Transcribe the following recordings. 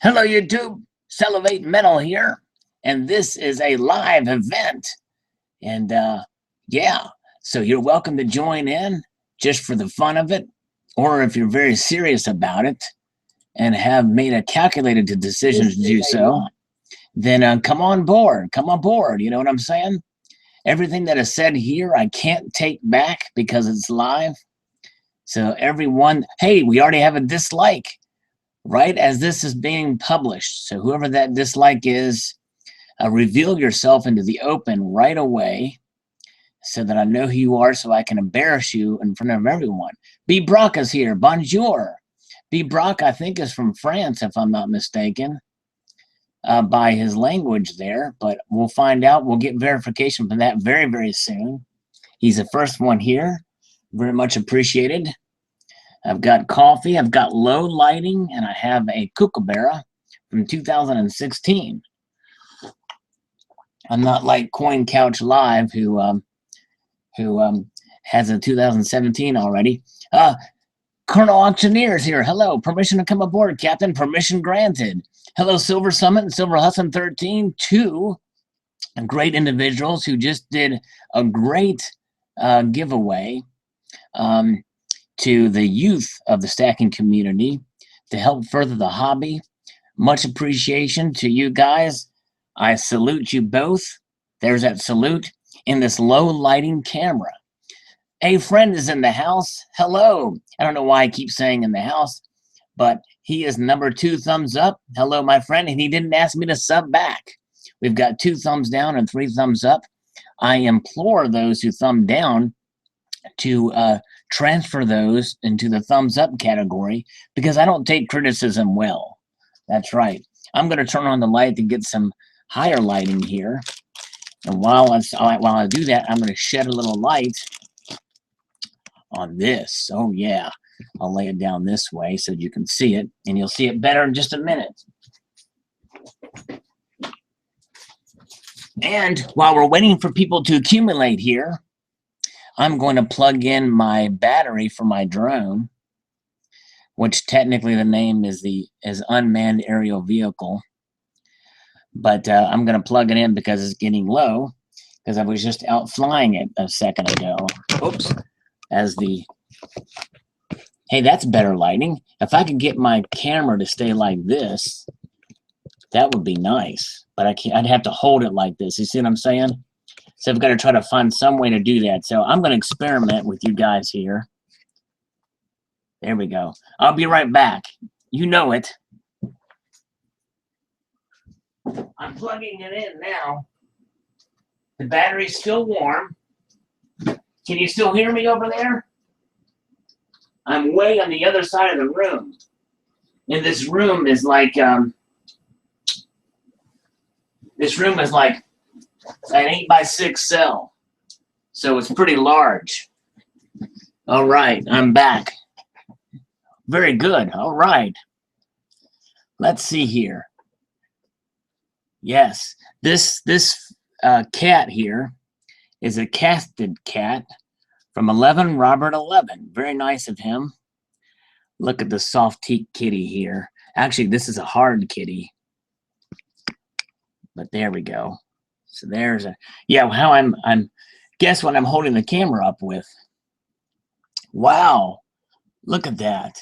Hello, YouTube. Salivate Metal here, and this is a live event. And yeah, so you're welcome to join in just for the fun of it, or if you're very serious about it and have made a calculated decision to do so, then come on board. Come on board. You know what I'm saying? Everything that is said here, I can't take back because it's live. So everyone, hey, we already have a dislike right as this is being published. So whoever that dislike is, reveal yourself into the open right away so that I know who you are so I can embarrass you in front of everyone. B. Brock is here. Bonjour. B. Brock, I think, is from France, if I'm not mistaken, by his language there. But we'll find out. We'll get verification for that very, very soon. He's the first one here. Very much appreciated. I've got coffee, I've got low lighting, and I have a kookaburra from 2016. I'm not like Coin Couch Live, who has a 2017 already. Colonel Auctioneers here. Hello, permission to come aboard, Captain. Permission granted. Hello, Silver Summit and Silver Hudson 13, two great individuals who just did a great giveaway. To the youth of the stacking community to help further the hobby. Much appreciation to you guys. I salute you both. There's that salute in this low lighting camera. A friend is in the house. Hello. I don't know why I keep saying in the house, but he is number 2 thumbs up. Hello, my friend. And he didn't ask me to sub back. We've got 2 thumbs down and 3 thumbs up. I implore those who thumb down to transfer those into the thumbs up category because I don't take criticism well. That's right. I'm going to turn on the light to get some higher lighting here. And while I do that, I'm going to shed a little light on this. Oh, yeah. I'll lay it down this way so you can see it, and you'll see it better in just a minute. And while we're waiting for people to accumulate here, I'm going to plug in my battery for my drone, which technically the name is unmanned aerial vehicle. But I'm going to plug it in because it's getting low because I was just out flying it a second ago. Oops. Hey, that's better lighting. If I could get my camera to stay like this, that would be nice. But I'd have to hold it like this. You see what I'm saying? So I've got to try to find some way to do that. So I'm going to experiment with you guys here. There we go. I'll be right back. You know it. I'm plugging it in now. The battery's still warm. Can you still hear me over there? I'm way on the other side of the room. And this room is like an 8x6 cell. So it's pretty large. All right, I'm back. Very good. All right. Let's see here. Yes, this cat here is a casted cat from 11 Robert 11. Very nice of him. Look at the soft teat kitty here. Actually, this is a hard kitty. But there we go. So there's how I'm guess what I'm holding the camera up with. Wow. Look at that.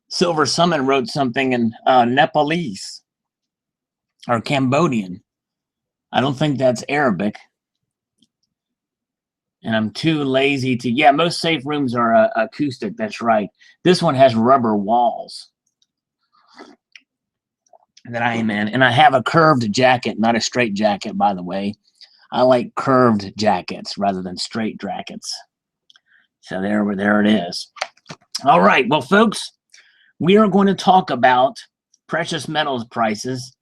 Silver Summon wrote something in Nepalese or Cambodian. I don't think that's Arabic. And I'm too lazy to, most safe rooms are acoustic, that's right. This one has rubber walls that I am in. And I have a curved jacket, not a straight jacket, by the way. I like curved jackets rather than straight jackets. So there it is. All right, well, folks, we are going to talk about precious metals prices.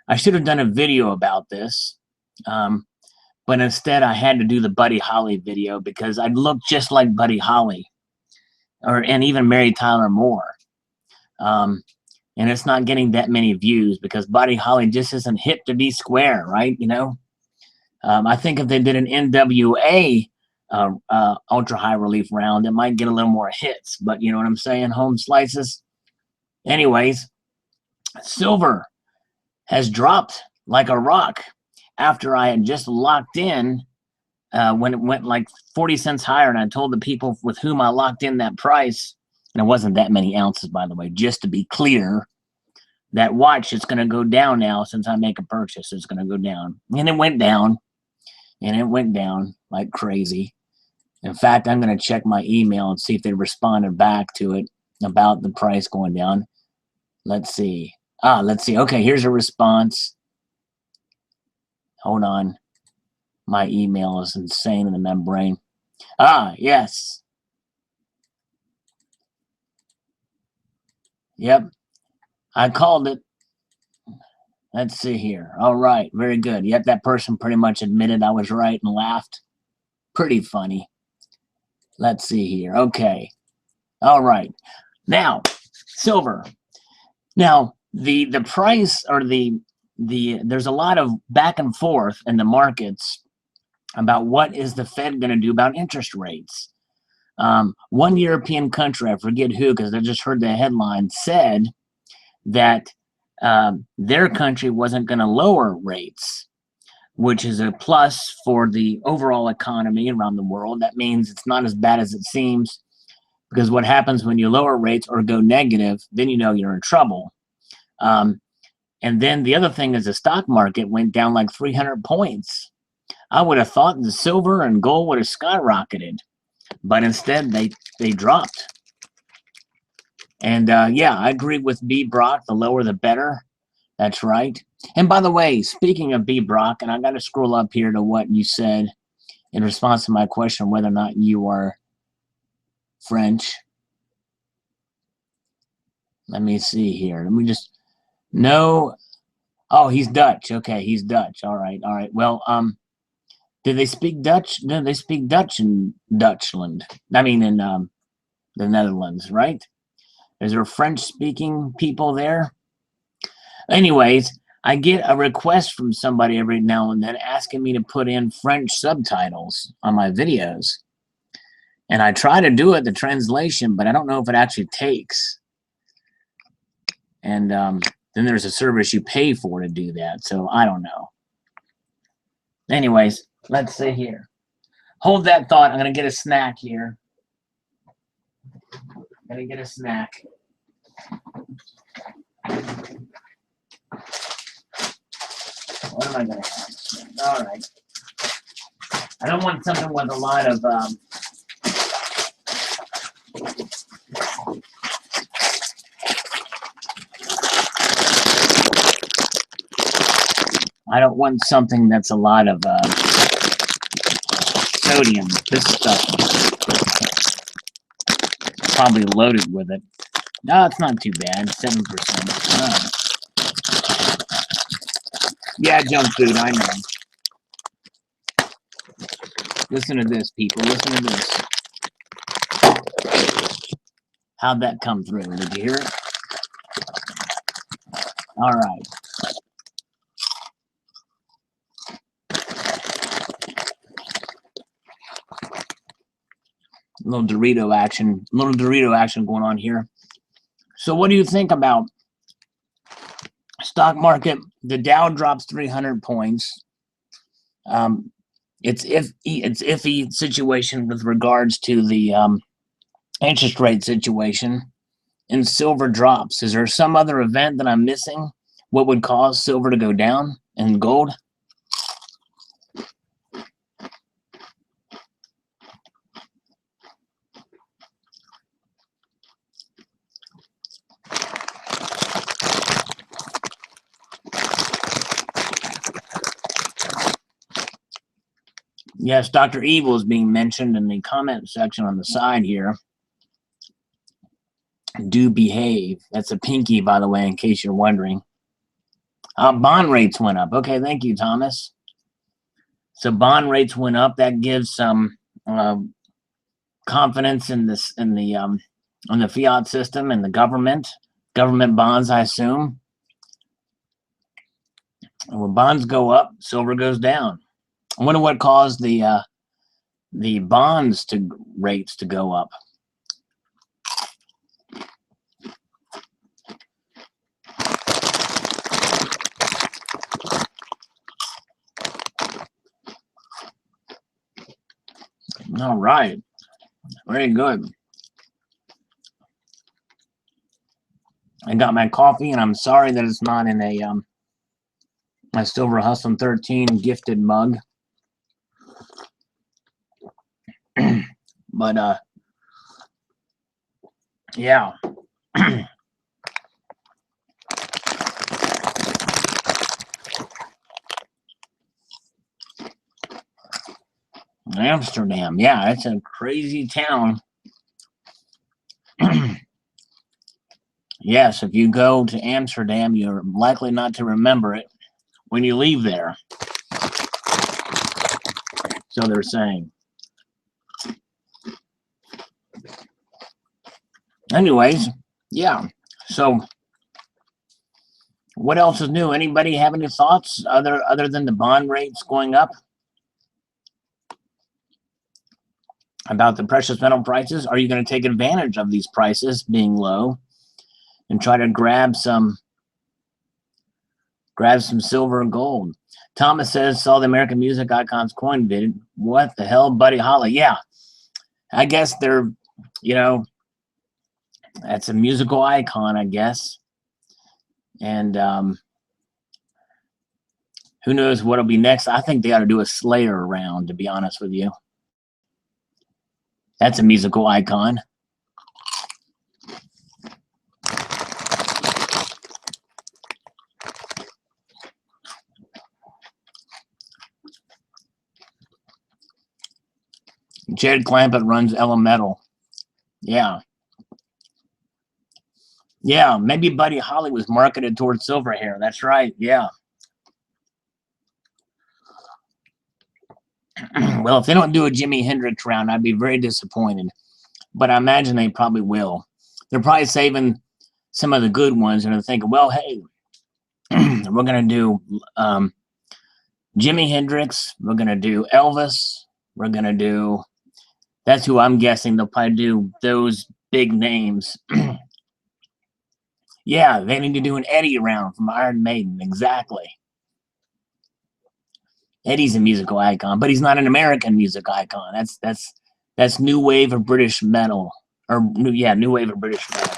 I should have done a video about this, but instead I had to do the Buddy Holly video because I'd look just like Buddy Holly and even Mary Tyler Moore. And it's not getting that many views because Buddy Holly just isn't hip to be square, right? You know, I think if they did an NWA ultra high relief round, it might get a little more hits, but you know what I'm saying? Home slices. Anyways, Silver has dropped like a rock after I had just locked in when it went like 40 cents higher. And I told the people with whom I locked in that price, and it wasn't that many ounces, by the way, just to be clear, that watch, it's going to go down now since I make a purchase. It's going to go down. And it went down. And it went down like crazy. In fact, I'm going to check my email and see if they responded back to it about the price going down. Let's see. Let's see. Okay, here's a response. Hold on. My email is insane in the membrane. Yes. Yep. I called it. Let's see here. All right. Very good. Yep, that person pretty much admitted I was right and laughed. Pretty funny. Let's see here. Okay. All right. Now, silver. Now, the price or there's a lot of back and forth in the markets about what is the Fed going to do about interest rates. One European country, I forget who, because I just heard the headline, said that their country wasn't going to lower rates, which is a plus for the overall economy around the world. That means it's not as bad as it seems, because what happens when you lower rates or go negative, then you know you're in trouble. And then the other thing is the stock market went down like 300 points. I would have thought the silver and gold would have skyrocketed, but instead they dropped. And yeah, I agree with B. Brock, the lower the better. That's right. And by the way, speaking of B. Brock, and I got to scroll up here to what you said in response to my question whether or not you are French. Let me see here. Let me just no. Oh, he's Dutch. Okay, he's Dutch. All right, all right. Well, did they speak Dutch? No, they speak Dutch in Dutchland. I mean, in the Netherlands, right? Is there French-speaking people there? Anyways, I get a request from somebody every now and then asking me to put in French subtitles on my videos. And I try to do it, the translation, but I don't know if it actually takes. And then there's a service you pay for to do that, so I don't know. Anyways, let's see here. Hold that thought. I'm going to get a snack here. I'm going to get a snack. What am I going to have? All right. I don't want something with a lot of I don't want something that's a lot of sodium. This stuff is probably loaded with it. No, it's not too bad. 7%. Yeah, junk food, I know. Listen to this, people. Listen to this. How'd that come through? Did you hear it? All right. Little Dorito action going on here. So what do you think about stock market? The Dow drops 300 points. It's iffy situation with regards to the interest rate situation, and silver drops. Is there some other event that I'm missing? What would cause silver to go down and gold? Yes, Dr. Evil is being mentioned in the comment section on the side here. Do behave. That's a pinky, by the way, in case you're wondering. Bond rates went up. Okay, thank you, Thomas. So bond rates went up. That gives some confidence in this, in the fiat system and the government bonds, I assume. And when bonds go up, silver goes down. I wonder what caused the bonds rates to go up. All right. Very good. I got my coffee, and I'm sorry that it's not in a my Silver Hustle 13 gifted mug. But yeah. Amsterdam. Yeah, it's a crazy town. Yes, if you go to Amsterdam, you're likely not to remember it when you leave there. So they're saying. Anyways, yeah. So what else is new? Anybody have any thoughts other than the bond rates going up? About the precious metal prices? Are you going to take advantage of these prices being low and try to grab some silver and gold? Thomas says, saw the American music icons coin bid. What the hell, Buddy Holly? Yeah, I guess they're, that's a musical icon, I guess. And who knows what'll be next? I think they ought to do a Slayer round, to be honest with you. That's a musical icon. Jared Clampett runs Metal. Yeah. Yeah, maybe Buddy Holly was marketed towards silver hair. That's right. Yeah. Well, if they don't do a Jimi Hendrix round, I'd be very disappointed. But I imagine they probably will. They're probably saving some of the good ones and they're thinking, well, hey, we're going to do Jimi Hendrix. We're going to do Elvis. We're going to do, that's who I'm guessing they'll probably do those big names. Yeah, they need to do an Eddie round from Iron Maiden. Exactly. Eddie's a musical icon, but he's not an American music icon. That's new wave of British metal, or new wave of British metal.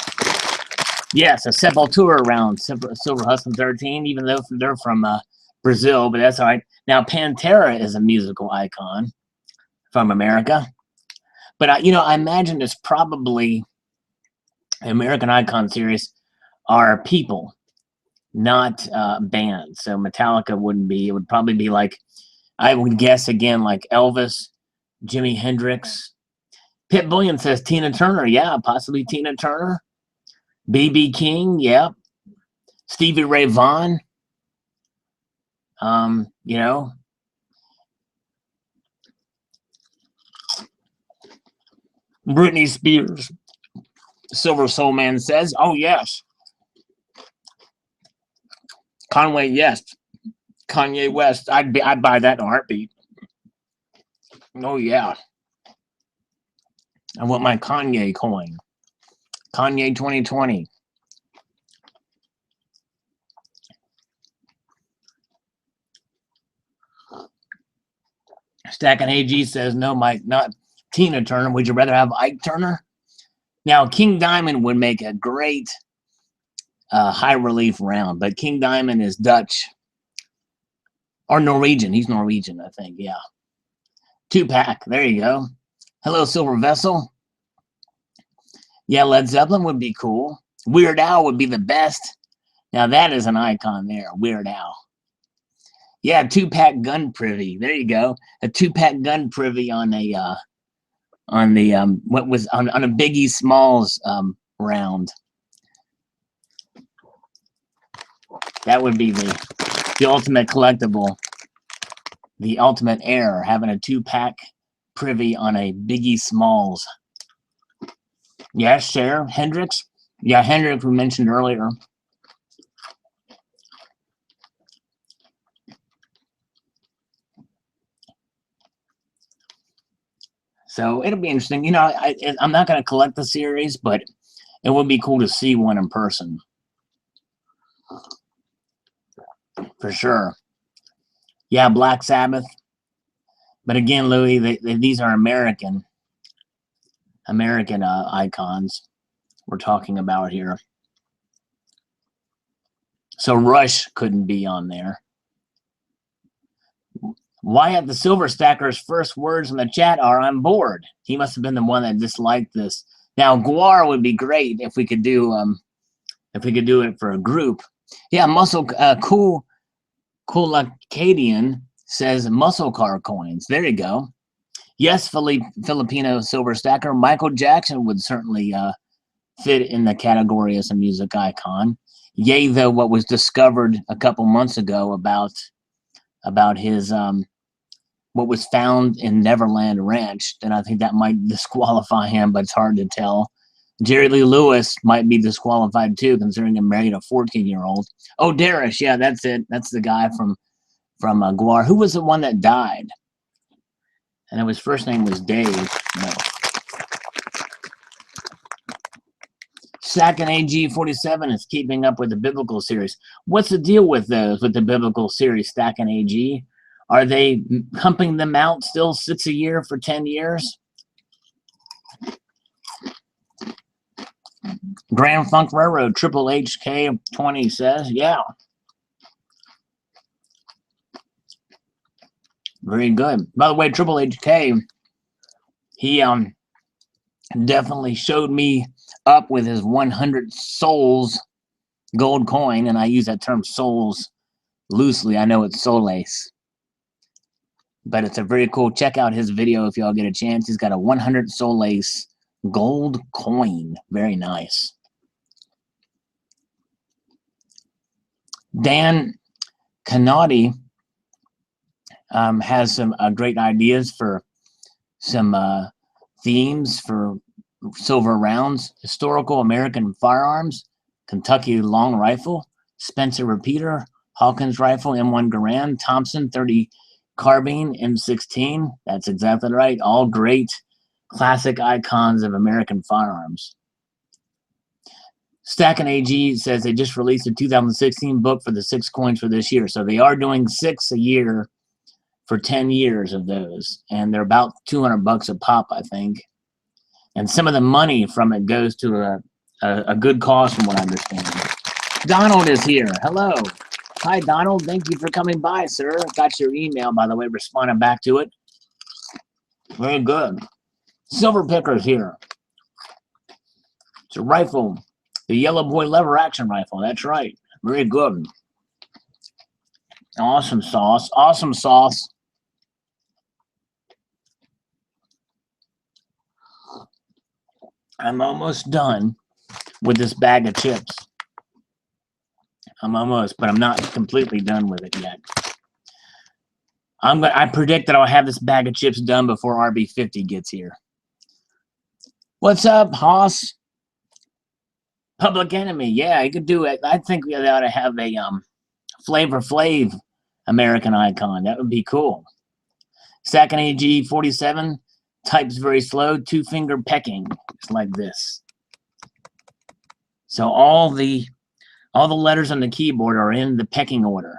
Yes, a Sepultura round, Silver Hustle 13, even though they're from Brazil, but that's all right. Now Pantera is a musical icon from America, but I imagine it's probably the American Icon series are people, not bands. So Metallica wouldn't be. It would probably be like, I would guess again, like Elvis, Jimi Hendrix. Pit Bullion says Tina Turner. Yeah, possibly Tina Turner. B.B. King. Yeah. Stevie Ray Vaughan. Britney Spears. Silver Soul Man says, oh, yes. Conway, yes. Kanye West. I'd buy that in a heartbeat. Oh, yeah. I want my Kanye coin. Kanye 2020. Stacking AG says, no, Mike, not Tina Turner. Would you rather have Ike Turner? Now, King Diamond would make a great high relief round, but King Diamond is Dutch or Norwegian. He's Norwegian, I think. Yeah. 2-pack. There you go. Hello, Silver Vessel. Yeah, Led Zeppelin would be cool. Weird Al would be the best. Now, that is an icon there. Weird Al. Yeah, 2-pack gun privy. There you go. A 2-pack gun privy on a what was on a Biggie Smalls round. That would be the ultimate collectible. The ultimate heir, having a 2-pack privy on a Biggie Smalls. Yes, Cher. Hendrix. Yeah, Hendrix we mentioned earlier. So it'll be interesting. I'm not going to collect the series, but it would be cool to see one in person. For sure. Yeah, Black Sabbath. But again, Louis, these are American icons we're talking about here. So Rush couldn't be on there. Wyatt the Silver Stacker's first words in the chat are, "I'm bored." He must have been the one that disliked this. Now, Guar would be great if we could do it for a group. Yeah, Cool Acadian says muscle car coins. There you go. Yes, Filipino Silver Stacker. Michael Jackson would certainly fit in the category as a music icon. Yay, though, what was discovered a couple months ago about his what was found in Neverland Ranch, then I think that might disqualify him, but it's hard to tell. Jerry Lee Lewis might be disqualified too, considering he married a 14-year-old. Oh, Darish, yeah, that's it. That's the guy from Guar. Who was the one that died? And his first name was Dave. No. Sack and AG47 is keeping up with the biblical series. What's the deal with those, with the biblical series, Stack and AG? Are they pumping them out still 6 a year for 10 years? Grand Funk Railroad, Triple HK20 says, yeah. Very good. By the way, Triple HK, he definitely showed me up with his 100 souls gold coin, and I use that term souls loosely. I know it's soles, but it's a very cool. Check out his video if y'all get a chance. He's got a 100 soles gold coin. Very nice. Dan Canati has some great ideas for some themes for silver rounds: historical American firearms, Kentucky long rifle, Spencer repeater, Hawkins rifle, M1 Garand, Thompson 30 carbine, M16. That's exactly right. All great classic icons of American firearms. Stack and AG says they just released a 2016 book for the 6 coins for this year. So they are doing 6 a year for 10 years of those. And they're about $200 a pop, I think. And some of the money from it goes to a good cause, from what I understand. Donald is here. Hello. Hi, Donald. Thank you for coming by, sir. Got your email, by the way, responding back to it. Very good. Silver Picker's here. It's a rifle. The Yellow Boy lever action rifle. That's right. Very good. Awesome sauce. Awesome sauce. I'm almost done with this bag of chips. I'm almost, but I'm not completely done with it yet. I predict that I'll have this bag of chips done before RB50 gets here. What's up, Haas? Public Enemy. Yeah, you could do it. I think we ought to have a Flavor Flav American icon. That would be cool. Stack and AG 47 types very slow, 2-finger pecking. It's like this. So all the letters on the keyboard are in the pecking order.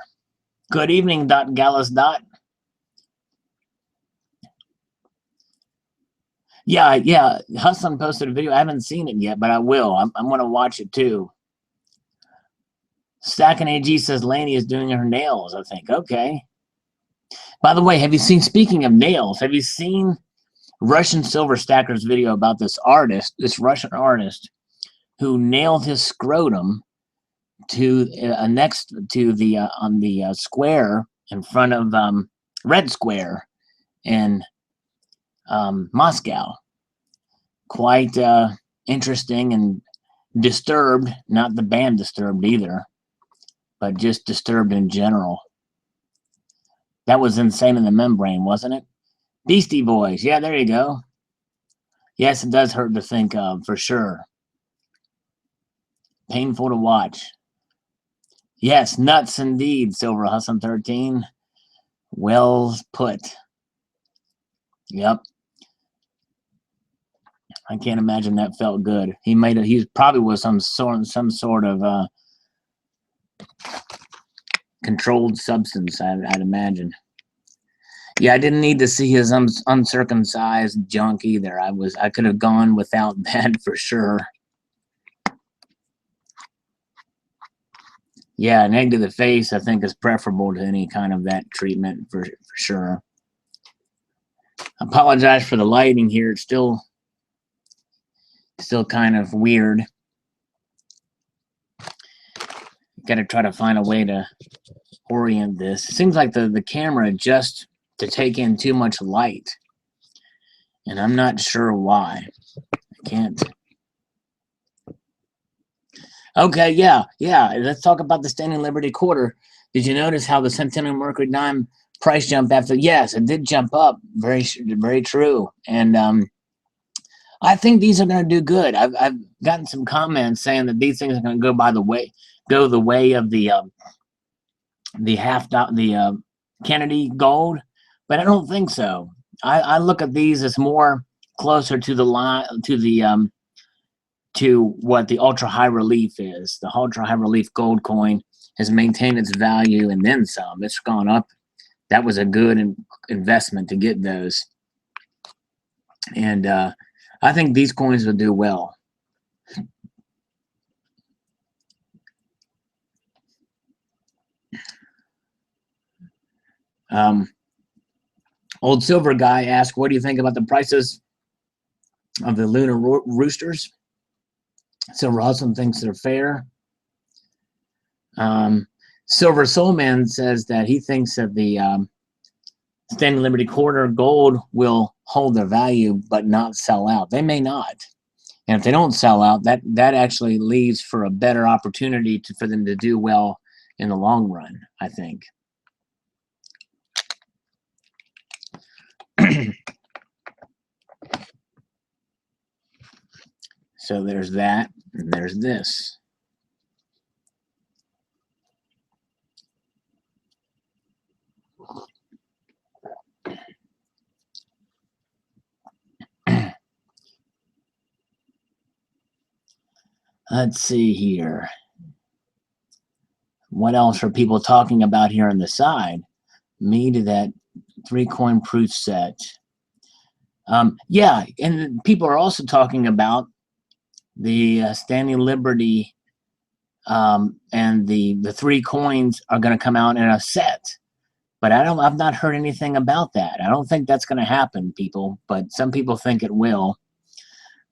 Good evening, Gallus. Yeah. Hustlin posted a video. I haven't seen it yet, but I will. I'm going to watch it too. Stack and AG says Laney is doing her nails, I think. Okay. By the way, speaking of nails, have you seen Russian Silver Stacker's video about this Russian artist, who nailed his scrotum to next to the on the square in front of Red Square in Moscow. Quite interesting and Disturbed, not the band Disturbed either, but just Disturbed in general. That was Insane in the Membrane, wasn't it? Beastie Boys. Yeah, there you go. Yes, it does hurt to think of, for sure. Painful to watch. Yes, nuts indeed, Silver Hustle 13. Well put. Yep. I can't imagine that felt good. He probably was some sort of controlled substance, I'd imagine. Yeah, I didn't need to see his uncircumcised junk either. I could have gone without that for sure. Yeah, an egg to the face, I think, is preferable to any kind of that treatment for sure. Apologize for the lighting here. It's still kind of weird. Got to try to find a way to orient this. It seems like the camera adjusts to take in too much light, and I'm not sure why. I can't. Okay, yeah. Let's talk about the Standing Liberty quarter. Did you notice how the Centennial Mercury dime price jump after? Yes, it did jump up. Very true. And I think these are going to do good. I've gotten some comments saying that these things are going to go the way of the Kennedy gold, but I don't think so. I look at these as more closer to the line to what the ultra high relief is. The ultra high relief gold coin has maintained its value and then some. It's gone up. That was a good investment to get those. And I think these coins will do well. Old Silver Guy asked, what do you think about the prices of the lunar roosters? Silver Hudson thinks they're fair. Silver Soulman says that he thinks that the Standing Liberty quarter gold will hold their value but not sell out. They may not. And if they don't sell out, that actually leaves for a better opportunity for them to do well in the long run, I think. So there's that, and there's this. Let's see here. What else are people talking about here on the side? Me to that 3-coin proof set. Yeah, and people are also talking about the Standing Liberty and the 3 coins are going to come out in a set. But I've not heard anything about that. I don't think that's going to happen, people, but some people think it will.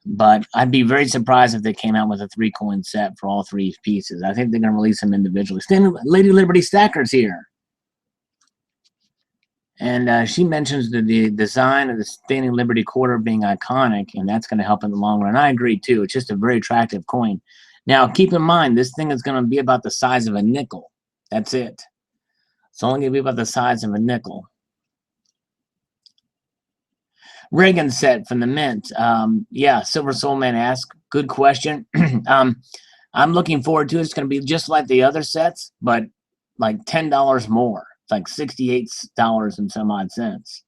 But I'd be very surprised if they came out with a 3-coin set for all 3 pieces. I think they're going to release them individually. Lady Liberty Stacker's here. And she mentions the design of the Standing Liberty quarter being iconic, and that's going to help in the long run. I agree, too. It's just a very attractive coin. Now, keep in mind, this thing is going to be about the size of a nickel. That's it. It's only going to be about the size of a nickel. Reagan set from the Mint. Yeah, Silver Soul Man asked. Good question. I'm looking forward to it. It's going to be just like the other sets, but like $10 more. It's like $68 and some odd cents.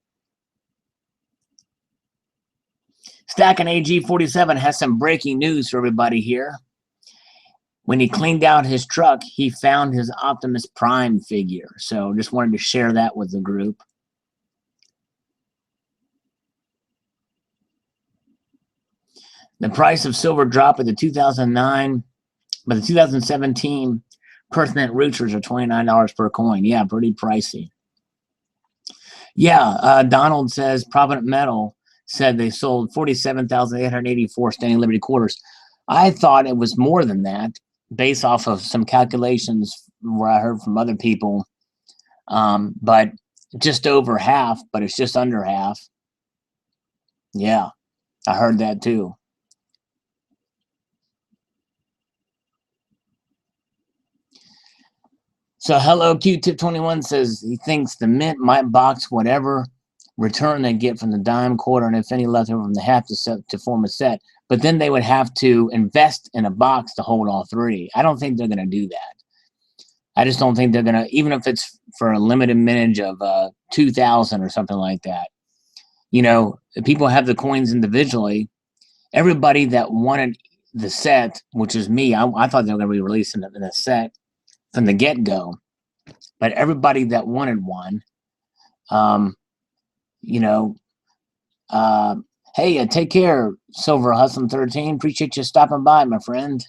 Stacking AG47 has some breaking news for everybody here. When he cleaned out his truck, he found his Optimus Prime figure. So just wanted to share that with the group. The price of silver dropped at the 2009, but the 2017 permanent roosters are $29 per coin. Yeah, pretty pricey. Yeah, Donald says Provident Metal said they sold 47,884 Standing Liberty quarters. I thought it was more than that, based off of some calculations where I heard from other people. But just over half, but it's just under half. Yeah, I heard that too. So Hello Q-Tip21 says he thinks the Mint might box whatever return they get from the dime quarter, and if any left over from the half to form a set. But then they would have to invest in a box to hold all 3. I don't think they're going to do that. I just don't think they're going to, even if it's for a limited mintage of 2,000 or something like that. You know, if people have the coins individually, everybody that wanted the set, which is me, I thought they were going to be releasing it in a set from the get-go. But everybody that wanted one you know, hey, take care, Silver Hustling 13. Appreciate you stopping by, my friend.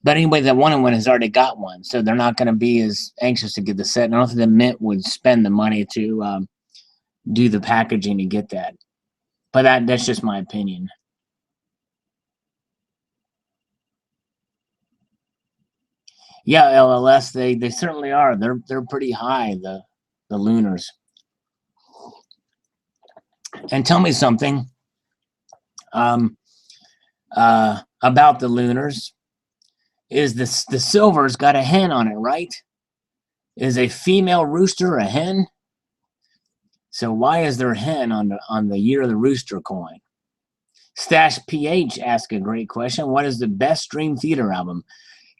But anybody that wanted one has already got one, so they're not going to be as anxious to get the set. And I don't think the Mint would spend the money to do the packaging to get that. But that's just my opinion. Yeah, LLS, they certainly are. They're pretty high, the Lunars. And tell me something um, about the Lunars. Is the silver's got a hen on it, right? Is a female rooster a hen? So why is there a hen on the Year of the Rooster coin? Stash PH asked a great question. What is the best Dream Theater album?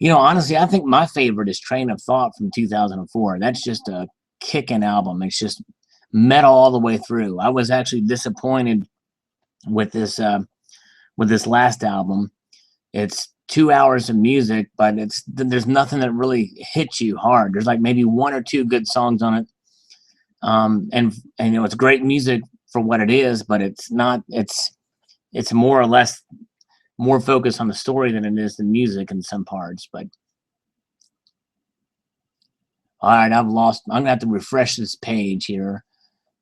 Honestly, I think my favorite is Train of Thought from 2004. That's just a kicking album. It's just metal all the way through. I was actually disappointed with this last album. It's 2 hours of music, but there's nothing that really hits you hard. There's like maybe one or two good songs on it. And it's great music for what it is, but it's more or less more focused on the story than it is the music in some parts. But all right, I'm gonna have to refresh this page here,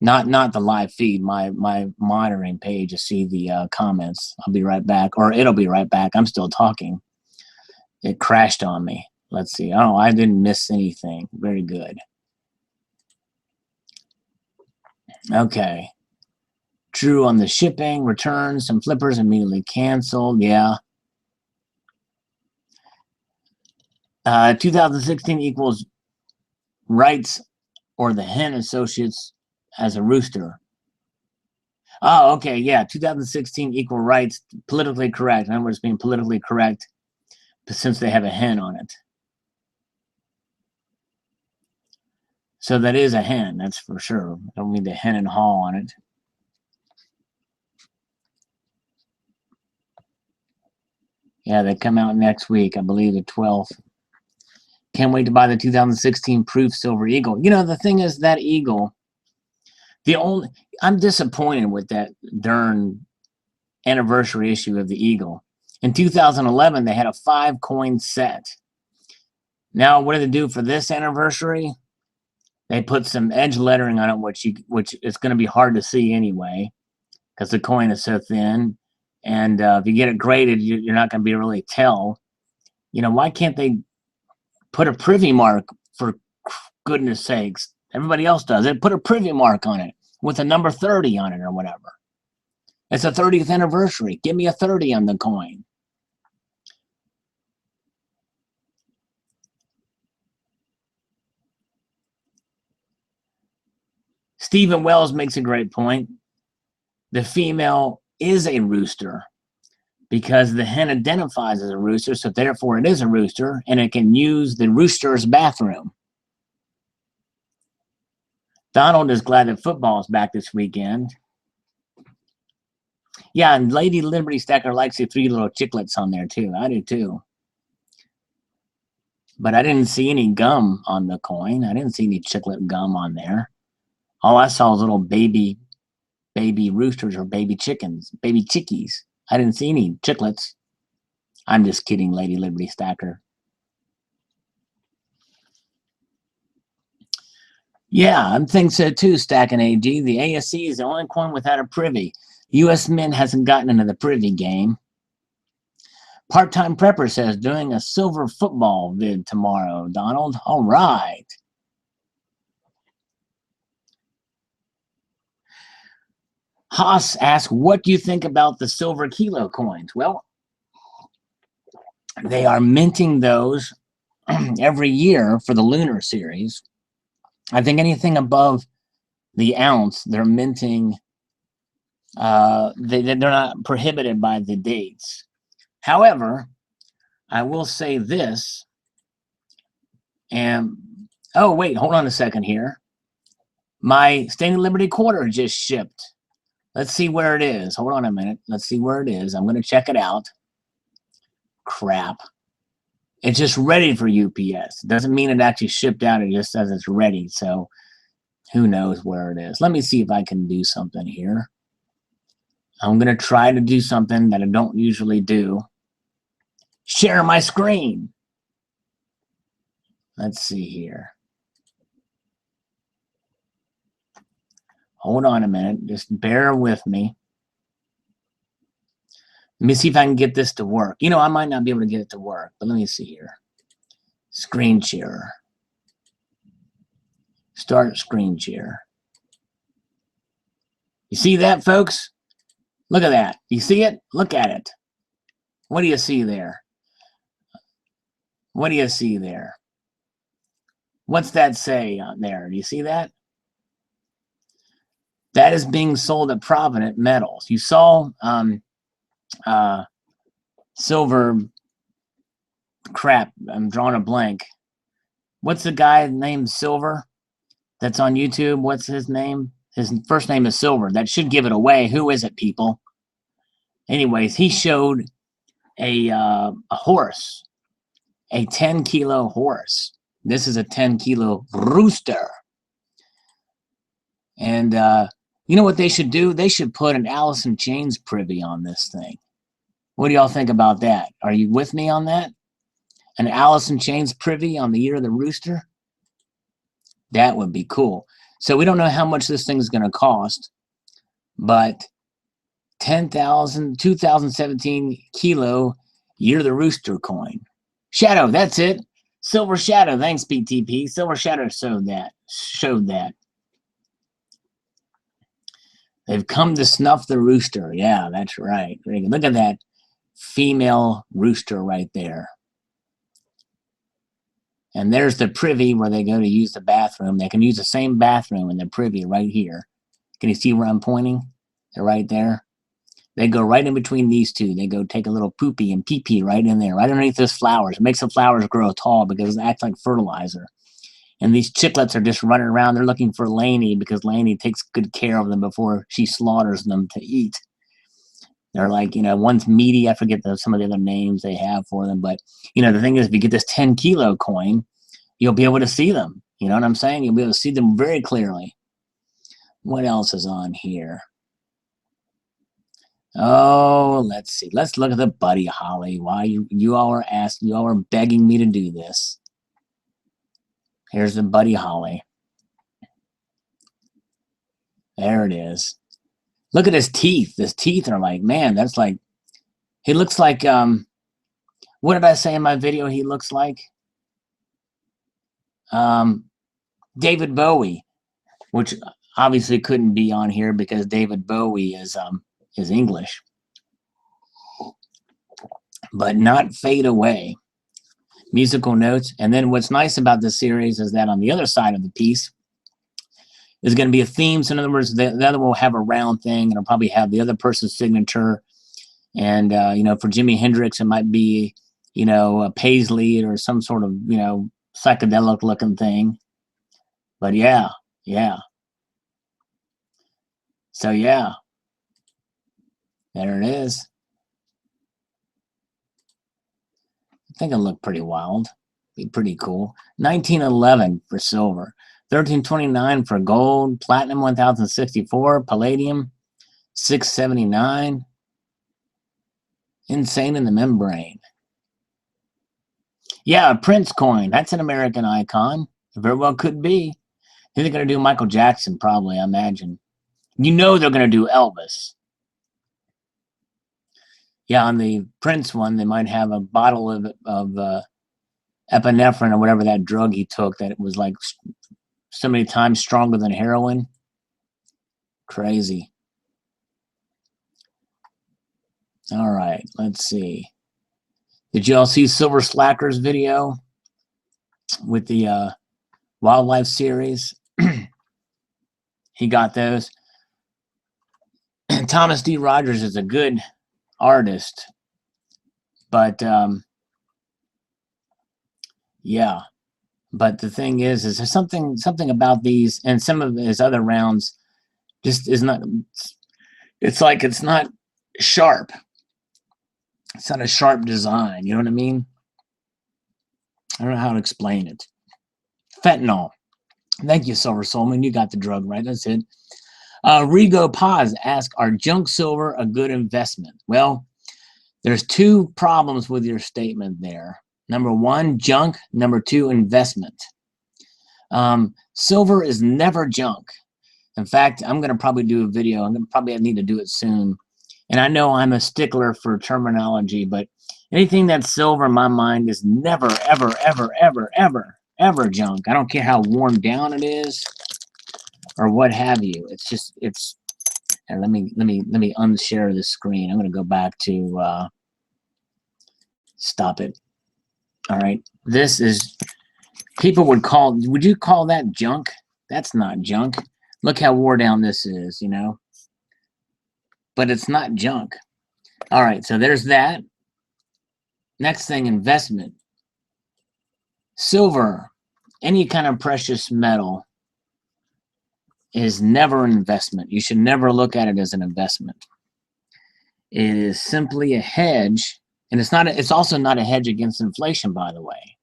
not the live feed, my monitoring page to see the comments. I'll be right back, or it'll be right back. I'm still talking. It crashed on me. Let's see. Oh, I didn't miss anything. Very good. Okay. True on the shipping, returns, some flippers immediately canceled. Yeah. 2016 equals rights or the hen associates as a rooster. Oh, okay. Yeah. 2016 equal rights, politically correct. In other words, being politically correct since they have a hen on it. So that is a hen, that's for sure. Don't mean the hen and haw on it. Yeah, they come out next week, I believe the 12th. Can't wait to buy the 2016 Proof Silver Eagle. The thing is that Eagle, I'm disappointed with that darn anniversary issue of the Eagle. In 2011, they had a 5-coin set. Now, what do they do for this anniversary? They put some edge lettering on it, which is going to be hard to see anyway, because the coin is so thin. And if you get it graded, you're not going to be really tell. Why can't they put a privy mark, for goodness sakes? Everybody else does it. Put a privy mark on it with a number 30 on it or whatever. It's a 30th anniversary. Give me a 30 on the coin. Stephen Wells makes a great point. The female is a rooster because the hen identifies as a rooster, so therefore it is a rooster, and it can use the rooster's bathroom. Donald is glad that football is back this weekend. Yeah, and Lady Liberty Stacker likes the 3 little chiclets on there too. I do too. But I didn't see any gum on the coin. I didn't see any chiclet gum on there. All I saw was little baby roosters or baby chickens, baby chickies. I didn't see any chiclets. I'm just kidding, Lady Liberty Stacker. Yeah, I think so too, Stacking AG. The ASC is the only coin without a privy. U.S. Mint hasn't gotten into the privy game. Part-time Prepper says, doing a silver football vid tomorrow, Donald. All right. Haas asks, what do you think about the silver kilo coins? Well, they are minting those every year for the Lunar series. I think anything above the ounce, they're minting. They're not prohibited by the dates. However, I will say this. And oh wait, hold on a second here. My Standing Liberty quarter just shipped. Let's see where it is. Hold on a minute. Let's see where it is. I'm going to check it out. Crap. It's just ready for UPS. It doesn't mean it actually shipped out. It just says it's ready. So Who knows where it is? Let me see if I can do something here. I'm going to try to do something that I don't usually do. Share my screen. Let's see here. Hold on a minute. Just bear with me. Let me see if I can get this to work. You know, I might not be able to get it to work, but let me see here. Screen share. Start screen share. You see that, folks? Look at that. You see it? Look at it. What do you see there? What do you see there? What's that say on there? Do you see that? That is being sold at Salivate Metals. You saw silver crap. I'm drawing a blank. What's the guy named Silver that's on YouTube? What's his name? His first name is Silver. That should give it away. Who is it, people? Anyways, he showed a horse, a 10-kilo horse. This is a 10-kilo rooster. And you know what they should do? They should put an Alice in Chains privy on this thing. What do y'all think about that? Are you with me on that? An Alice in Chains privy on the Year of the Rooster? That would be cool. So we don't know how much this thing is going to cost, but 10,000, 2017 kilo Year of the Rooster coin. Shadow, that's it. Silver Shadow. Thanks, BTP. Silver Shadow showed that. They've come to snuff the rooster. Yeah, that's right. Look at that female rooster right there. And there's the privy where they go to use the bathroom. They can use the same bathroom in the privy right here. Can you see where I'm pointing? They're right there. They go right in between these two. They go take a little poopy and pee-pee right in there, right underneath those flowers. It makes the flowers grow tall because it acts like fertilizer. And these chicklets are just running around. They're looking for Lainey because Lainey takes good care of them before she slaughters them to eat. They're like, you know, one's meaty. I forget some of the other names they have for them. But, you know, the thing is, if you get this 10-kilo coin, you'll be able to see them. You know what I'm saying? You'll be able to see them very clearly. What else is on here? Oh, let's see. Let's look at the Buddy Holly. Why you all are begging me to do this. Here's the Buddy Holly. There it is. Look at his teeth. His teeth are like, man, that's like, he looks like, what did I say in my video he looks like? David Bowie, which obviously couldn't be on here because David Bowie is English. But not Fade Away. Musical notes. And then what's nice about this series is that on the other side of the piece is going to be a theme. So in other words, the other will have a round thing, and it'll probably have the other person's signature. And, you know, for Jimi Hendrix, it might be, you know, a paisley or some sort of, you know, psychedelic looking thing. But yeah. So yeah, there it is. I think it'll look pretty wild. Be pretty cool. 1911 for silver. 1329 for gold. Platinum 1064. Palladium 679. Insane in the Membrane. Yeah, a Prince coin. That's an American icon. It very well could be. They're going to do Michael Jackson, probably, I imagine. You know they're going to do Elvis. Yeah, on the Prince one, they might have a bottle of epinephrine or whatever that drug he took that it was like so many times stronger than heroin. Crazy. All right, let's see. Did you all see Silver Slacker's video with the wildlife series? He got those. Thomas D. Rogers is a good artist, but yeah. But the thing is there's something about these and some of his other rounds just is not. It's like it's not sharp. It's not a sharp design. You know what I mean? I don't know how to explain it. Fentanyl. Thank you, Silver Soulman. You got the drug right. That's it. Rigo Paz asks, are junk silver a good investment? Well, there's two problems with your statement there. Number one, junk. Number two, investment. Silver is never junk. In fact, I'm going to probably do a video. I'm going to probably need to do it soon. And I know I'm a stickler for terminology, but anything that's silver in my mind is never, ever, ever, ever, ever, ever junk. I don't care how worn down it is or what have you. It's just, it's, and let me unshare this screen. I'm going to go back to, stop it. All right. This is, people would you call that junk? That's not junk. Look how wore down this is, you know? But it's not junk. All right, so there's that. Next thing, investment. Silver, any kind of precious metal, is never an investment. You should never look at it as an investment. It is simply a hedge, and it's also not a hedge against inflation, by the way.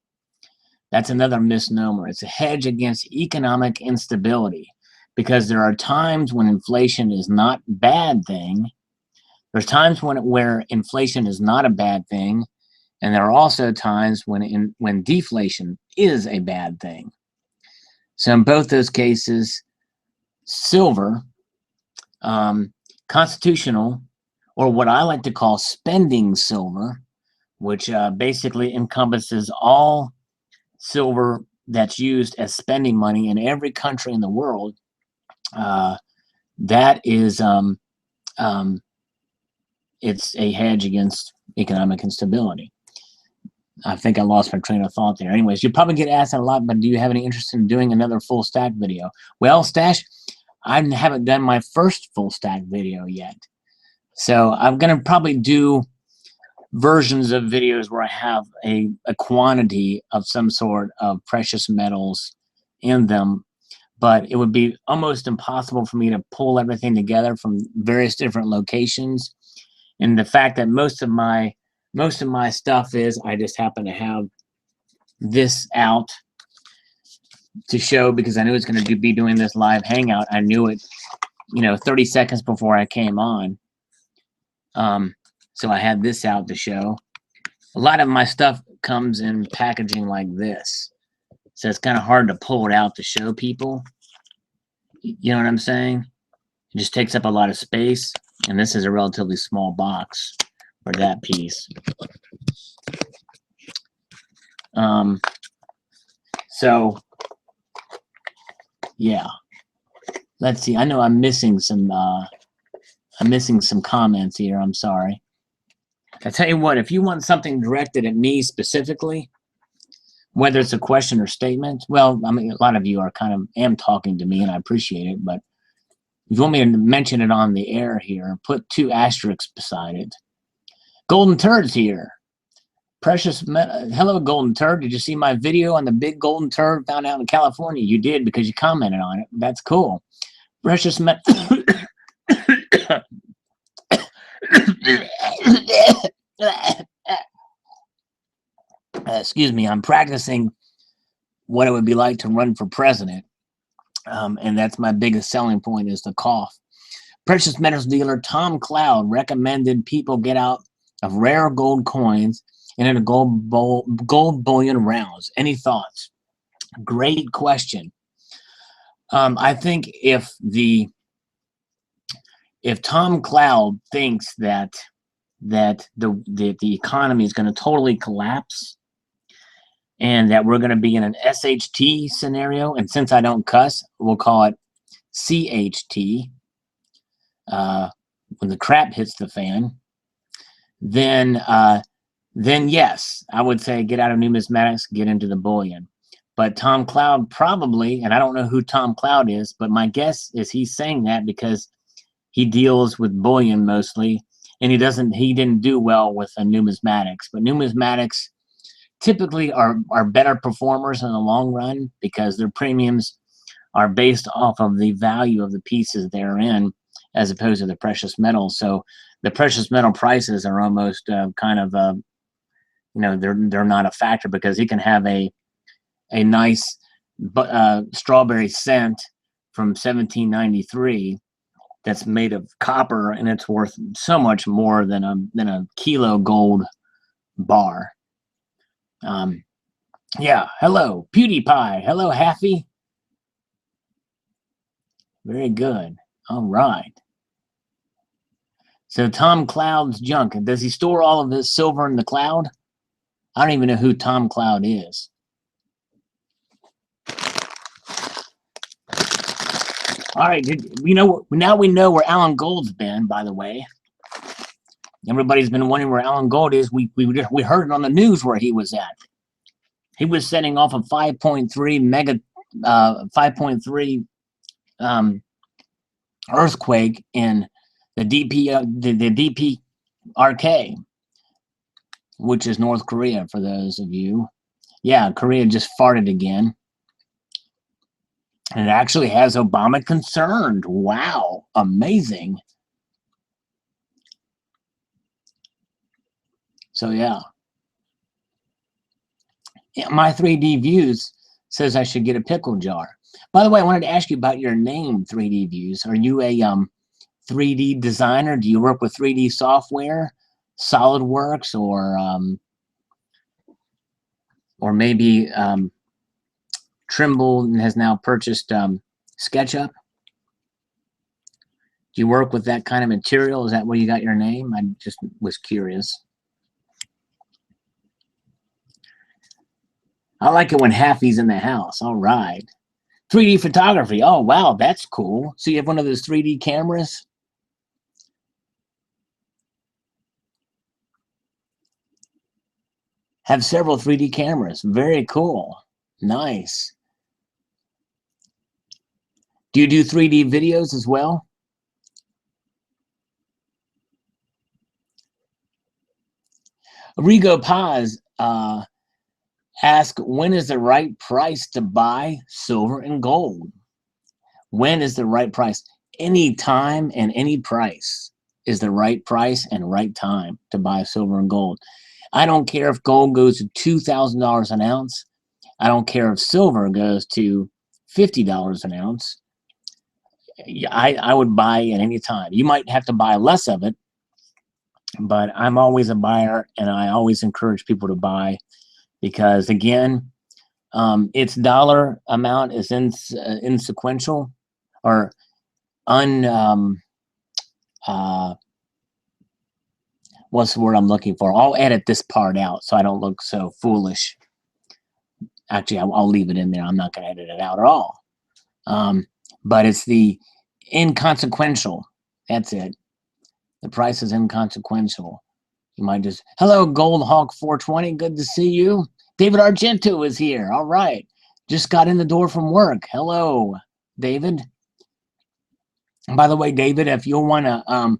That's another misnomer. It's a hedge against economic instability, because there are times when inflation is not a bad thing. There's times where inflation is not a bad thing, and there are also times when deflation is a bad thing. So in both those cases, silver, constitutional, or what I like to call spending silver, which basically encompasses all silver that's used as spending money in every country in the world, that is it's a hedge against economic instability. I think I lost my train of thought there. Anyways, you probably get asked that a lot, but do you have any interest in doing another full stack video? Well, Stash, I haven't done my first full stack video yet. So I'm going to probably do versions of videos where I have a quantity of some sort of precious metals in them, but it would be almost impossible for me to pull everything together from various different locations. And the fact that most of my stuff is, I just happen to have this out to show because I knew it's going to be doing this live hangout. I knew it, 30 seconds before I came on. So I had this out to show. A lot of my stuff comes in packaging like this. So it's kind of hard to pull it out to show people. You know what I'm saying? It just takes up a lot of space. And this is a relatively small box for that piece. So yeah, let's see. I know I'm missing some comments here. I'm sorry. I tell you what, if you want something directed at me specifically, whether it's a question or statement, well, I mean, a lot of you are am talking to me, and I appreciate it, but if you want me to mention it on the air here, put 2 asterisks beside it. Golden Turd's here. Precious metal. Hello, Golden Turd. Did you see my video on the big golden turd found out in California? You did because you commented on it. That's cool. Precious metal. Excuse me. I'm practicing what it would be like to run for president. And that's my biggest selling point is the cough. Precious metals dealer Tom Cloud recommended people get out of rare gold coins and in a gold bullion rounds. Any thoughts? Great question. I think if Tom Cloud thinks that the economy is going to totally collapse and that we're going to be in an SHT scenario, and since I don't cuss, we'll call it CHT, when the crap hits the fan, then yes, I would say get out of numismatics, get into the bullion. But Tom Cloud probably, and I don't know who Tom Cloud is, but my guess is he's saying that because he deals with bullion mostly, and he didn't do well with numismatics. But numismatics typically are better performers in the long run because their premiums are based off of the value of the pieces they're in as opposed to the precious metals. So the precious metal prices are almost they're not a factor because he can have a nice strawberry scent from 1793 that's made of copper, and it's worth so much more than a kilo gold bar. Yeah, hello, PewDiePie. Hello, Happy. Very good. All right. So Tom Cloud's junk. Does he store all of his silver in the cloud? I don't even know who Tom Cloud is. All right, now we know where Alan Gold's been, by the way. Everybody's been wondering where Alan Gold is. We heard it on the news where he was at. He was setting off a 5.3 earthquake in the DPRK, which is North Korea for those of you. Yeah, Korea just farted again. And it actually has Obama concerned. Wow, amazing. So yeah. My 3D Views says I should get a pickle jar. By the way, I wanted to ask you about your name, 3D Views. Are you a 3D designer? Do you work with 3D software, SolidWorks, or maybe Trimble has now purchased SketchUp? Do you work with that kind of material? Is that where you got your name? I just was curious. I like it when Happy's in the house. All right. 3D photography. Oh, wow, that's cool. So you have one of those 3D cameras? Have several 3D cameras. Very cool. Nice. Do you do 3D videos as well? Rigo Paz ask, when is the right price to buy silver and gold? When is the right price? Any time and any price is the right price and right time to buy silver and gold. I don't care if gold goes to $2,000 an ounce. I don't care if silver goes to $50 an ounce. I would buy at any time. You might have to buy less of it, but I'm always a buyer, and I always encourage people to buy because, again, its dollar amount is insequential or what's the word I'm looking for? I'll edit this part out so I don't look so foolish. Actually, I'll leave it in there. I'm not going to edit it out at all. But it's the inconsequential. That's it. The price is inconsequential. You might just, hello, Gold Hawk 420. Good to see you. David Argento is here. All right. Just got in the door from work. Hello, David. And by the way, David, if you'll want to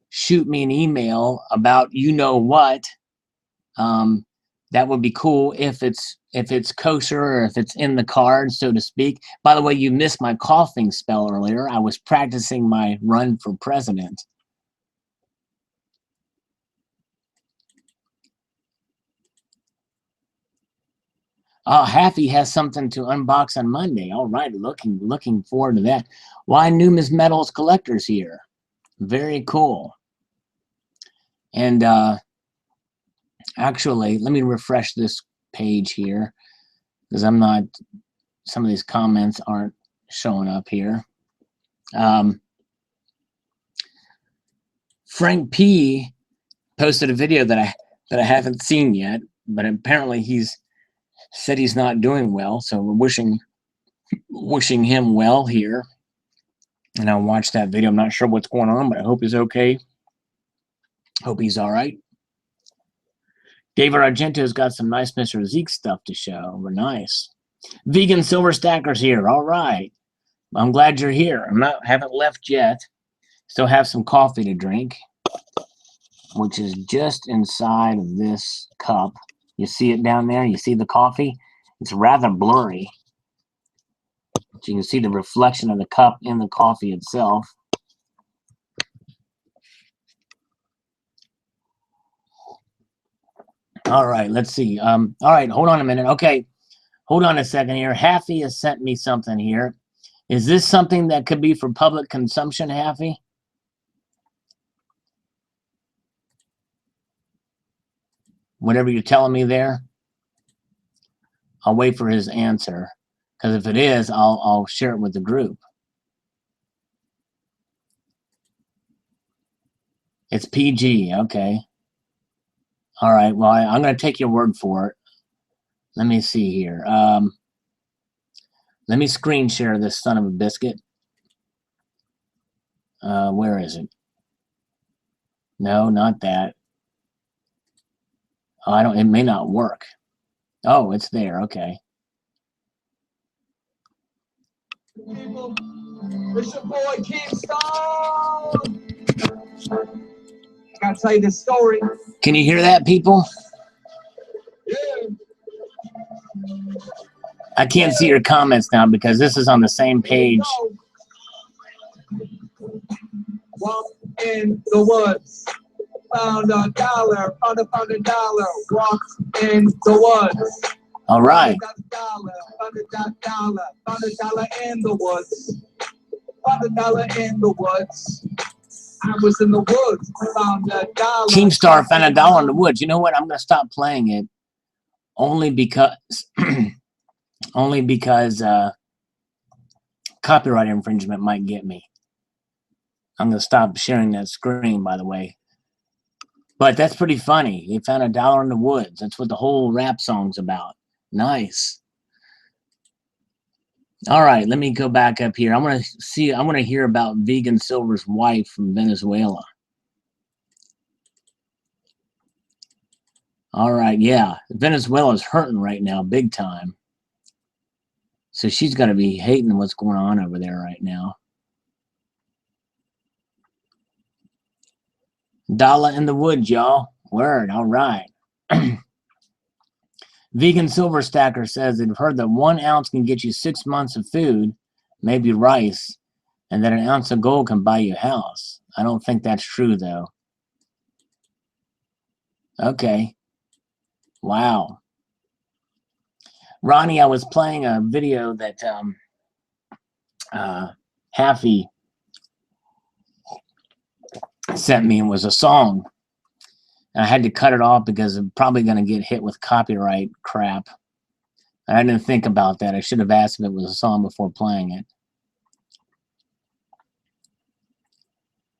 shoot me an email about what, that would be cool if it's kosher or if it's in the card, so to speak. By the way, you missed my coughing spell earlier. I was practicing my run for president. Oh, Happy has something to unbox on Monday. All right, looking forward to that. Why Numismetals Collectors here? Very cool. And actually, let me refresh this page here because some of these comments aren't showing up here. Frank P posted a video that I haven't seen yet, but apparently he's said he's not doing well, so we're wishing him well here. And I'll watch that video. I'm not sure what's going on, but I hope he's okay. Hope he's all right. David Argento's got some nice Mr. Zeke stuff to show. We're nice. Vegan Silver Stacker's here. All right. I'm glad you're here. Haven't left yet. Still have some coffee to drink, which is just inside of this cup. You see it down there? You see the coffee? It's rather blurry. So you can see the reflection of the cup in the coffee itself. All right, let's see. All right, hold on a minute. Okay, Hold on a second here. Haffy has sent me something here. Is this something that could be for public consumption, Haffy? Whatever you're telling me there. I'll wait for his answer. Because if it is, I'll share it with the group. It's PG, okay. All right, well, I'm going to take your word for it. Let me see here. Let me screen share this son of a biscuit. Where is it? No, not that. Oh, it may not work. Oh, it's there, okay. People, it's your boy Kingston. I gotta tell you this story. Can you hear that, people? Yeah. I can't see your comments now because this is on the same page. Walk in the woods, found a dollar, found a dollar, walked in the woods. All right. Found a dollar in the woods. Found a dollar in the woods. I was in the woods, found a dollar. Keemstar found a dollar in the woods. You know what? I'm going to stop playing it only because copyright infringement might get me. I'm going to stop sharing that screen, by the way. But that's pretty funny. He found a dollar in the woods. That's what the whole rap song's about. Nice. All right, let me go back up here. I want to hear about Vegan Silver's wife from Venezuela. All right, yeah. Venezuela's hurting right now, big time. So she's got to be hating what's going on over there right now. Dollar in the woods, y'all. Word, all right. Vegan Silver Stacker says they've heard that 1 ounce can get you 6 months of food, maybe rice, and that 1 ounce of gold can buy you a house. I don't think that's true, though. Okay. Wow. Ronnie, I was playing a video that Haffy sent me, and was a song. And I had to cut it off because I'm probably going to get hit with copyright crap. And I didn't think about that. I should have asked if it was a song before playing it.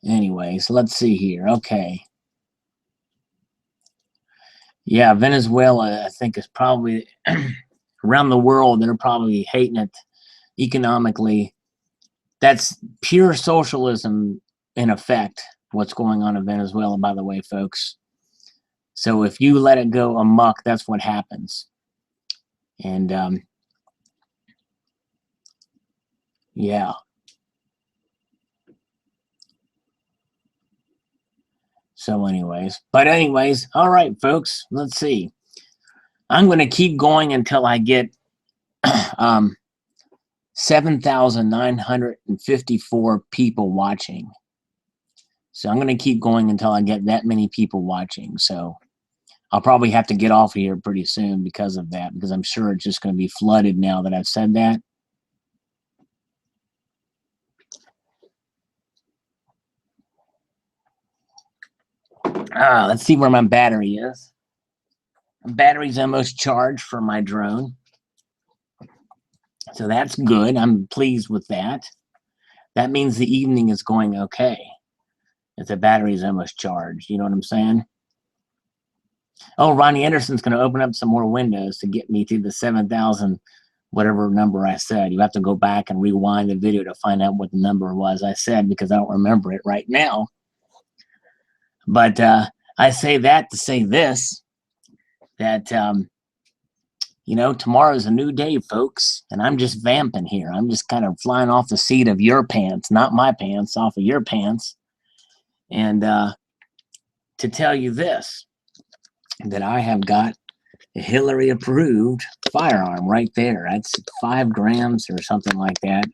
Anyways, let's see here. Okay. Yeah, Venezuela, I think, is probably around the world. They're probably hating it economically. That's pure socialism in effect, what's going on in Venezuela, by the way, folks. So if you let it go amok, that's what happens. And yeah. So anyways, all right, folks, let's see. I'm going to keep going until I get 7,954 people watching. So I'm going to keep going until I get that many people watching. So I'll probably have to get off of here pretty soon because of that, because I'm sure it's just going to be flooded now that I've said that. Let's see where my battery is. The battery's almost charged for my drone. So that's good. I'm pleased with that. That means the evening is going okay. If the battery's almost charged, you know what I'm saying? Oh, Ronnie Anderson's going to open up some more windows to get me to the 7,000, whatever number I said. You have to go back and rewind the video to find out what the number was I said, because I don't remember it right now. But I say that to say this, that, you know, tomorrow's a new day, folks, and I'm just vamping here. I'm just kind of flying off the seat of your pants, not my pants, off of your pants. And to tell you this, that I have got a Hillary-approved firearm right there. That's 5 grams or something like that.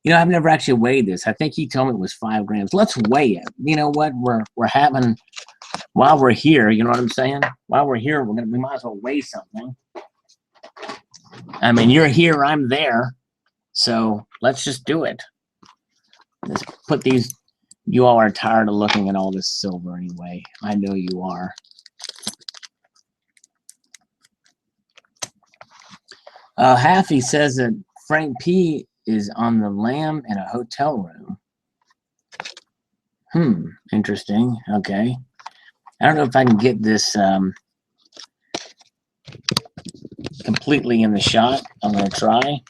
You know, I've never actually weighed this. I think he told me it was 5 grams. Let's weigh it. You know what? We're having, while we're here, you know what I'm saying? While we're here, we might as well weigh something. I mean, you're here, I'm there. So let's just do it. Let's put these. You all are tired of looking at all this silver anyway. I know you are. Haffy says that Frank P is on the lam in a hotel room. Interesting. Okay. I don't know if I can get this completely in the shot. I'm going to try.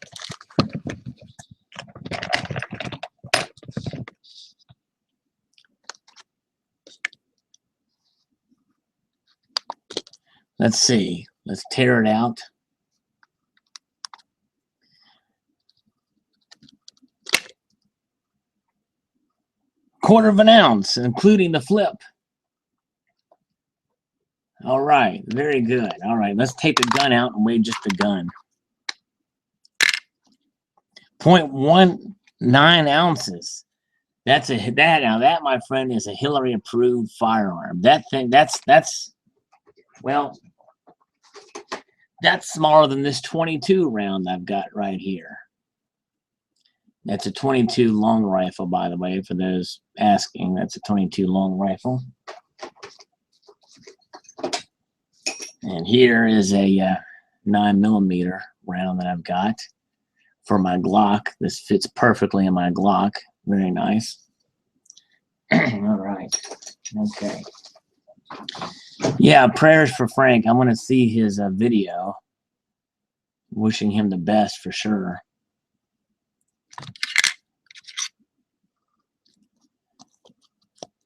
Let's see. Let's tear it out. Quarter of an ounce, including the flip. All right, very good. All right, let's take the gun out and weigh just the gun. 0.19 ounces. That's now that, my friend, is a Hillary approved firearm. That thing, that's well, that's smaller than this 22 round I've got right here. That's a 22 long rifle, by the way, for those asking. That's a 22 long rifle. And here is a 9mm round that I've got for my Glock. This fits perfectly in my Glock. Very nice. All right. Okay. Yeah, prayers for Frank. I want to see his video. Wishing him the best for sure.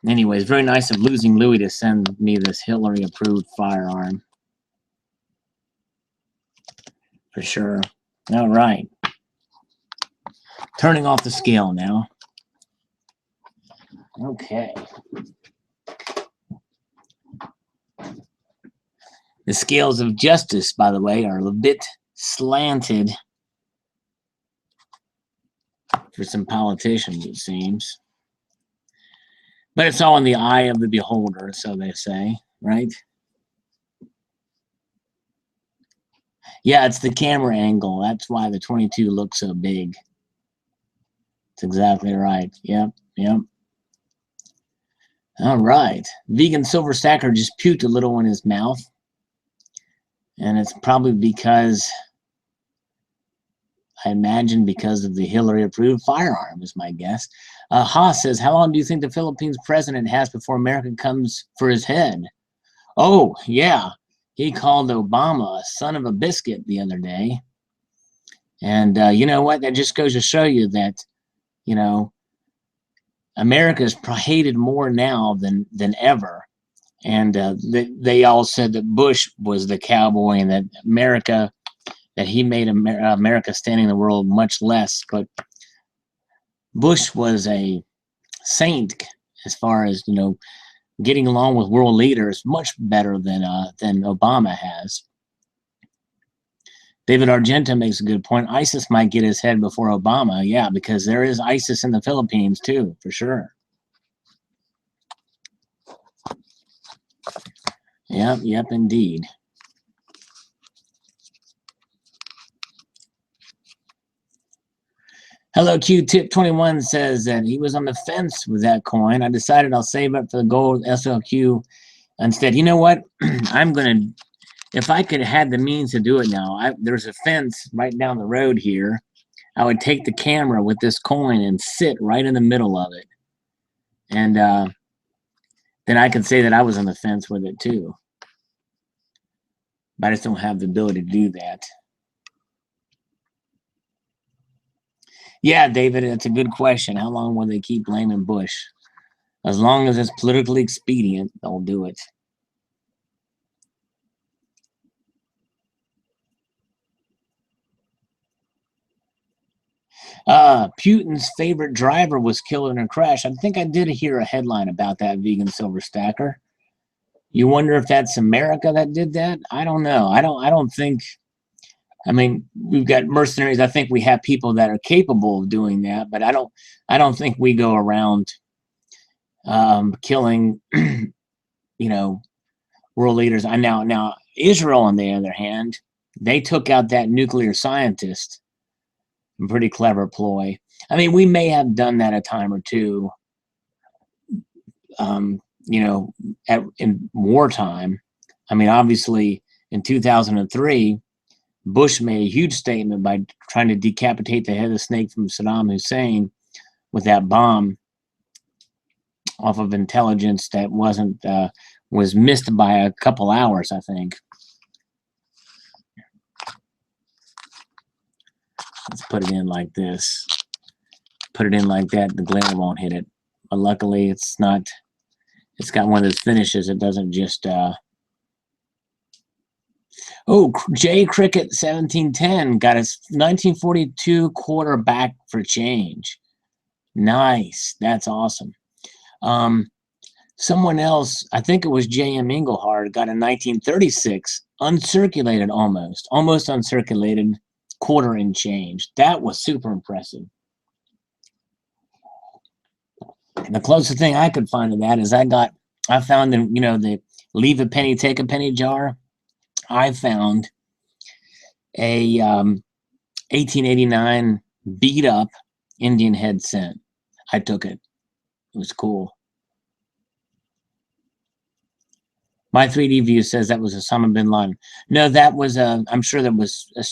Anyways, very nice of Losing Louie to send me this Hillary approved firearm. For sure. All right. Turning off the scale now. Okay. The scales of justice, by the way, are a bit slanted for some politicians, it seems. But it's all in the eye of the beholder, so they say, right? Yeah, it's the camera angle. That's why the 22 looks so big. That's exactly right. Yep, yep. All right. Vegan Silver Stacker just puked a little in his mouth. And it's probably because, I imagine, because of the Hillary-approved firearm, is my guess. Haas says, how long do you think the Philippines president has before America comes for his head? Oh, yeah. He called Obama a son of a biscuit the other day. And you know what? That just goes to show you that, you know, America is hated more now than ever. And they all said that Bush was the cowboy and that America, that he made America standing in the world much less. But Bush was a saint as far as, you know, getting along with world leaders much better than Obama has. David Argenta makes a good point. ISIS might get his head before Obama. Yeah, because there is ISIS in the Philippines too, for sure. Yep, indeed. Hello Q-Tip 21 says that he was on the fence with that coin. I decided I'll save up for the gold SLQ instead. You know what? I'm going to, if I could have the means to do it now, there's a fence right down the road here. I would take the camera with this coin and sit right in the middle of it. And then I could say that I was on the fence with it too. But I just don't have the ability to do that. Yeah, David, that's a good question. How long will they keep blaming Bush? As long as it's politically expedient, they'll do it. Putin's favorite driver was killed in a crash. I think I did hear a headline about that, Vegan Silver Stacker. You wonder if that's America that did that? I don't know. I don't think. I mean, we've got mercenaries. I think we have people that are capable of doing that, but I don't think we go around killing, you know, world leaders. Now Israel, on the other hand, They took out that nuclear scientist. Pretty clever ploy. I mean, we may have done that a time or two, you know, in wartime. I mean, obviously, in 2003, Bush made a huge statement by trying to decapitate the head of the snake from Saddam Hussein with that bomb off of intelligence that was missed by a couple hours, I think. Let's put it in like this. Put it in like that, the glare won't hit it. But luckily, it's not. It's got one of those finishes. It doesn't just. Oh, J Cricket 1710 got his 1942 quarter back for change. Nice. That's awesome. Someone else, I think it was J.M. Engelhard, got a 1936 uncirculated almost uncirculated quarter and change. That was super impressive. And the closest thing I could find to that is I found the leave a penny, take a penny jar. I found a 1889 beat up Indian head cent. I took it. It was cool. My 3D view says that was Osama bin Laden. No, that was I'm sure that was a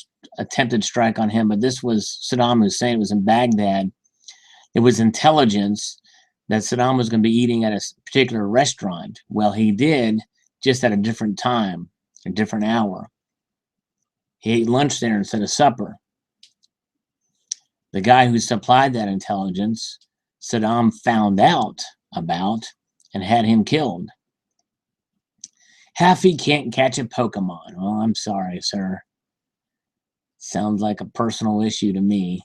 attempted strike on him, but this was Saddam Hussein. It was in Baghdad. It was intelligence that Saddam was going to be eating at a particular restaurant. Well, he did, just at a different time, a different hour. He ate lunch there instead of supper. The guy who supplied that intelligence, Saddam found out about and had him killed. Halfy can't catch a Pokemon. Well, I'm sorry, sir. Sounds like a personal issue to me.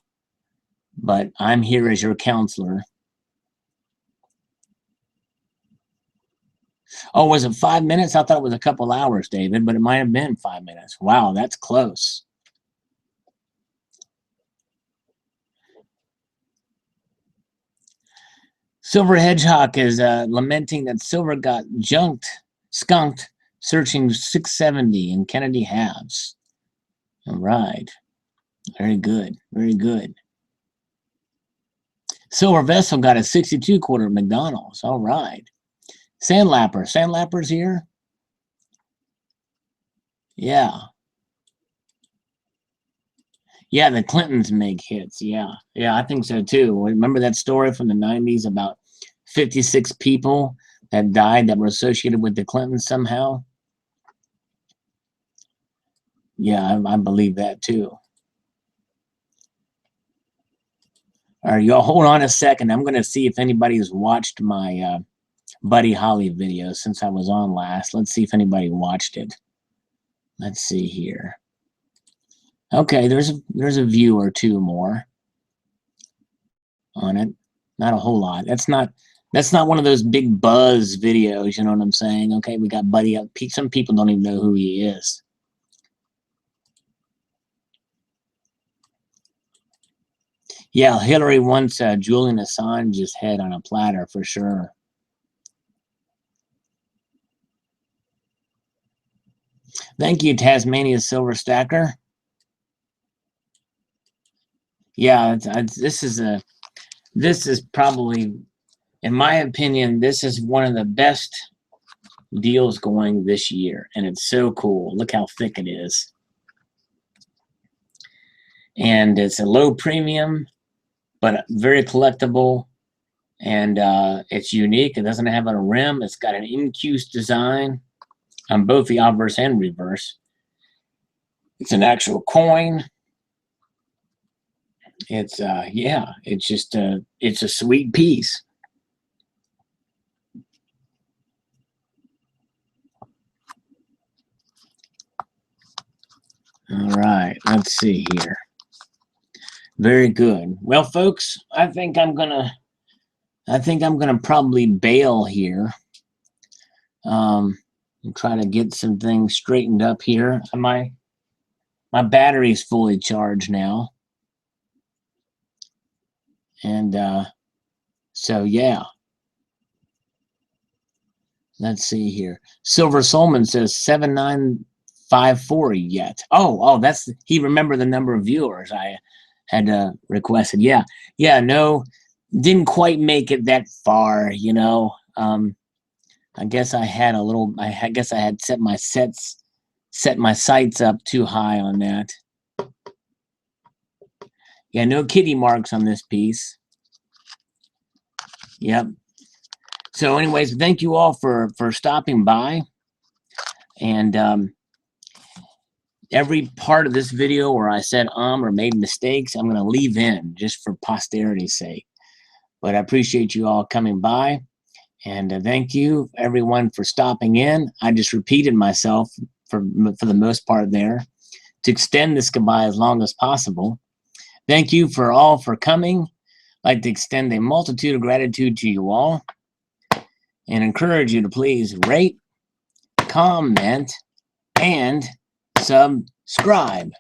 But I'm here as your counselor. Oh, was it 5 minutes? I thought it was a couple hours, David, but it might have been 5 minutes. Wow, that's close. Silver Hedgehog is lamenting that Silver got skunked, searching 670 in Kennedy halves. All right. Very good. Very good. Silver Vessel got a 62 quarter at McDonald's. All right. Sandlapper. Sandlapper's here? Yeah. Yeah, the Clintons make hits. Yeah. Yeah, I think so too. Remember that story from the 90s about 56 people that died that were associated with the Clintons somehow? Yeah, I believe that too. All right, y'all hold on a second. I'm going to see if anybody's watched my Buddy Holly video since I was on last. Let's see if anybody watched it. Let's see here. Okay, there's a view or two more on it. Not a whole lot. That's not one of those big buzz videos, you know what I'm saying? Okay, we got Buddy up. Some people don't even know who he is. Yeah, Hillary wants Julian Assange's head on a platter for sure. Thank you, Tasmania Silver Stacker. Yeah, this is probably, in my opinion, this is one of the best deals going this year, and it's so cool. Look how thick it is. And it's a low premium, but very collectible, and it's unique. It doesn't have a rim. It's got an incused design on both the obverse and reverse. It's an actual coin. It's yeah, it's just it's a sweet piece. All right, let's see here. Very good. Well, folks, I think I'm gonna probably bail here. And try to get some things straightened up here. My battery's fully charged now. And so yeah. Let's see here. Silver Solman says 795 540 yet. Oh, that's he remembered the number of viewers I had requested. Yeah, no, didn't quite make it that far. I guess I had a little. I guess I had set my sights up too high on that. Yeah, no kitty marks on this piece. Yep. So, anyways, thank you all for stopping by, and every part of this video where I said or made mistakes, I'm going to leave in just for posterity's sake. But I appreciate you all coming by, and thank you everyone for stopping in. I just repeated myself for the most part there to extend this goodbye as long as possible. Thank you for all for coming. I'd like to extend a multitude of gratitude to you all and encourage you to please rate, comment, and subscribe.